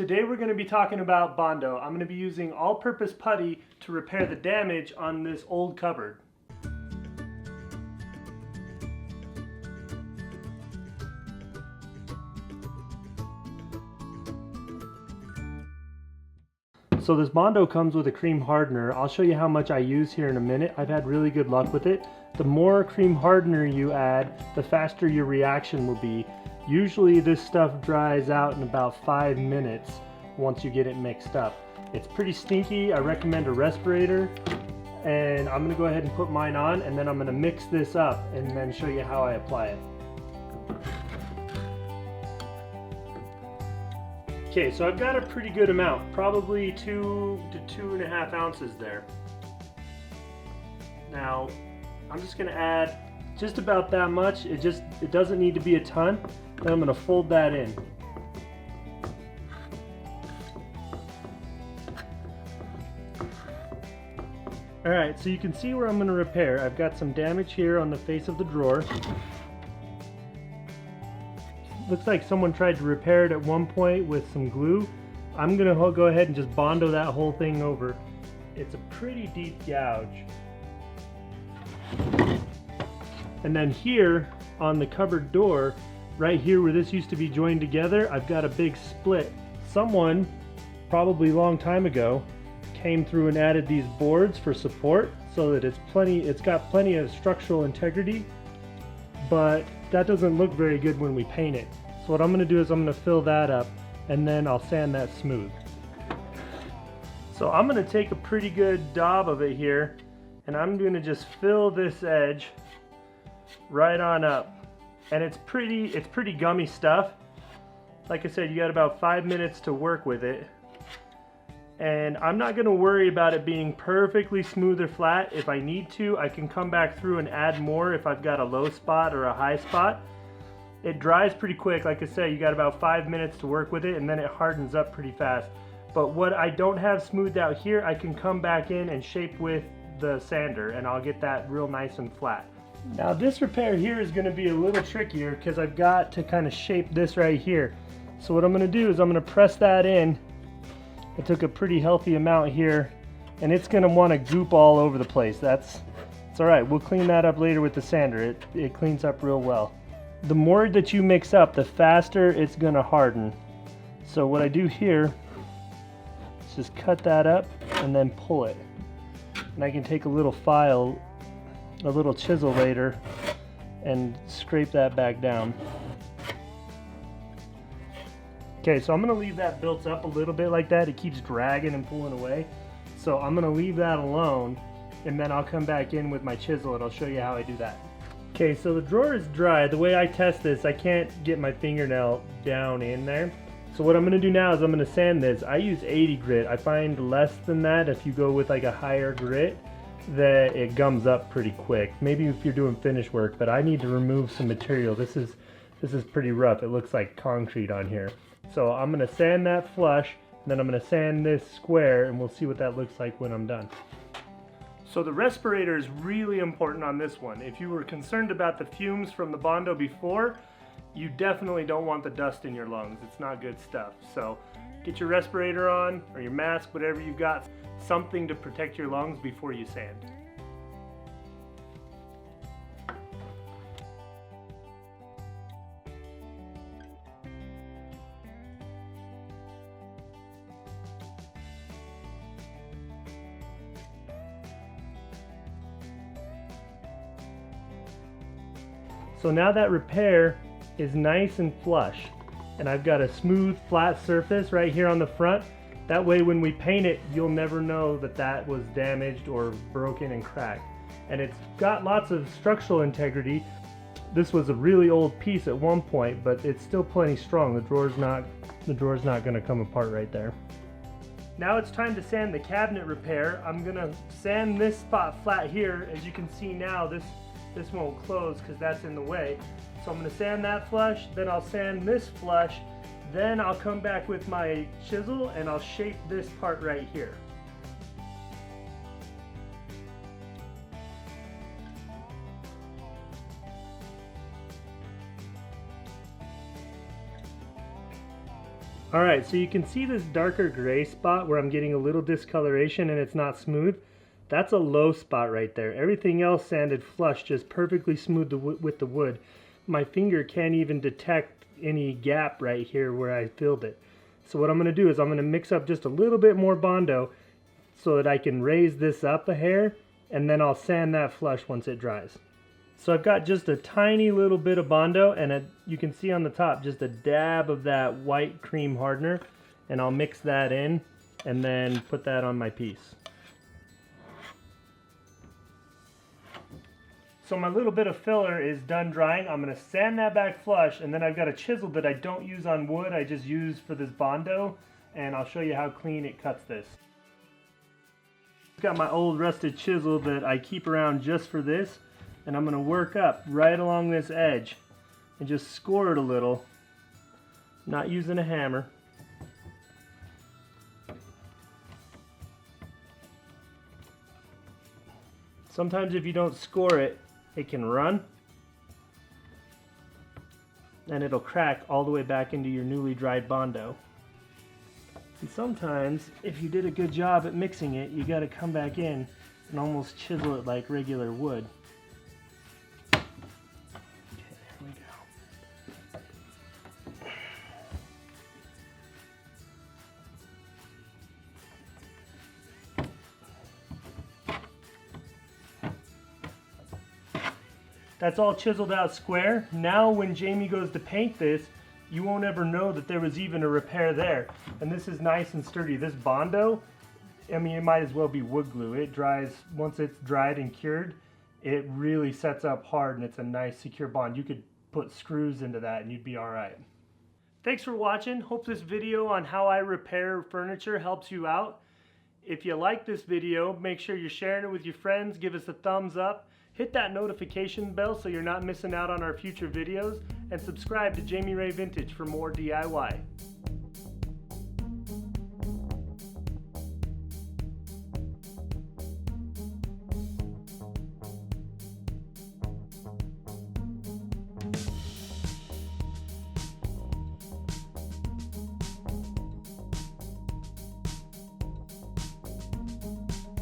Today we're going to be talking about Bondo. I'm going to be using all-purpose putty to repair the damage on this old cupboard. So this Bondo comes with a cream hardener. I'll show you how much I use here in a minute. I've had really good luck with it. The more cream hardener you add, the faster your reaction will be. Usually this stuff dries out in about 5 minutes once you get it mixed up. It's pretty stinky. I recommend a respirator. And I'm going to go ahead and put mine on, and then I'm going to mix this up and then show you how I apply it. Okay, so I've got a pretty good amount, probably 2 to 2.5 ounces there. Now, I'm just going to add just about that much. It doesn't need to be a ton. Then I'm going to fold that in. Alright, so you can see where I'm going to repair. I've got some damage here on the face of the drawer. Looks like someone tried to repair it at one point with some glue. I'm going to go ahead and just Bondo that whole thing over. It's a pretty deep gouge. And then here on the cupboard door, right here where this used to be joined together, I've got a big split. Someone, probably a long time ago, came through and added these boards for support so that it's got plenty of structural integrity, but that doesn't look very good when we paint it. So what I'm going to do is I'm going to fill that up and then I'll sand that smooth. So I'm going to take a pretty good daub of it here and I'm going to just fill this edge right on up. And it's pretty gummy stuff. Like I said, you got about 5 minutes to work with it. And I'm not going to worry about it being perfectly smooth or flat. If I need to, I can come back through and add more if I've got a low spot or a high spot. It dries pretty quick. Like I said, you got about 5 minutes to work with it and then it hardens up pretty fast. But what I don't have smoothed out here, I can come back in and shape with the sander and I'll get that real nice and flat. Now this repair here is going to be a little trickier because I've got to kind of shape this right here. So what I'm going to do is I'm going to press that in. I took a pretty healthy amount here and it's going to want to goop all over the place. It's alright, we'll clean that up later with the sander. It cleans up real well. The more that you mix up, the faster it's going to harden. So what I do here is just cut that up and then pull it. And I can take a little file, a little chisel later, and scrape that back down. Okay, so I'm going to leave that built up a little bit like that. It keeps dragging and pulling away. So I'm going to leave that alone, and then I'll come back in with my chisel and I'll show you how I do that. Okay, so the drawer is dry. The way I test this, I can't get my fingernail down in there. So what I'm going to do now is I'm going to sand this. I use 80 grit. I find less than that, if you go with like a higher grit, that it gums up pretty quick. Maybe if you're doing finish work, but I need to remove some material. This is pretty rough. It looks like concrete on here. So I'm going to sand that flush, and then I'm going to sand this square, and we'll see what that looks like when I'm done. So the respirator is really important on this one. If you were concerned about the fumes from the Bondo before, you definitely don't want the dust in your lungs. It's not good stuff. So get your respirator on, or your mask, whatever you've got, something to protect your lungs before you sand. So now that repair is nice and flush, and I've got a smooth flat surface right here on the front. That way when we paint it, you'll never know that that was damaged or broken and cracked. And it's got lots of structural integrity. This was a really old piece at one point, but it's still plenty strong. The drawer's not going to come apart right there. Now it's time to sand the cabinet repair. I'm going to sand this spot flat here. As you can see now, this won't close because that's in the way. So I'm going to sand that flush, then I'll sand this flush, then I'll come back with my chisel and I'll shape this part right here. Alright, so you can see this darker gray spot where I'm getting a little discoloration and it's not smooth. That's a low spot right there. Everything else sanded flush, just perfectly smooth with the wood. My finger can't even detect any gap right here where I filled it. So what I'm going to do is I'm going to mix up just a little bit more Bondo so that I can raise this up a hair, and then I'll sand that flush once it dries. So I've got just a tiny little bit of Bondo, and you can see on the top just a dab of that white cream hardener, and I'll mix that in and then put that on my piece. So my little bit of filler is done drying. I'm going to sand that back flush, and then I've got a chisel that I don't use on wood, I just use for this Bondo, and I'll show you how clean it cuts this. I've got my old rusted chisel that I keep around just for this, and I'm going to work up right along this edge and just score it a little, not using a hammer. Sometimes if you don't score it, it can run and it'll crack all the way back into your newly dried Bondo. And sometimes if you did a good job at mixing it, you got to come back in and almost chisel it like regular wood. Okay, there we go. That's all chiseled out square. Now when Jami goes to paint this, you won't ever know that there was even a repair there. And this is nice and sturdy. This Bondo, I mean, it might as well be wood glue. It dries, once it's dried and cured, it really sets up hard and it's a nice secure bond. You could put screws into that and you'd be all right. Thanks for watching. Hope this video on how I repair furniture helps you out. If you like this video, make sure you're sharing it with your friends. Give us a thumbs up. Hit that notification bell so you're not missing out on our future videos, and subscribe to Jami Ray Vintage for more DIY.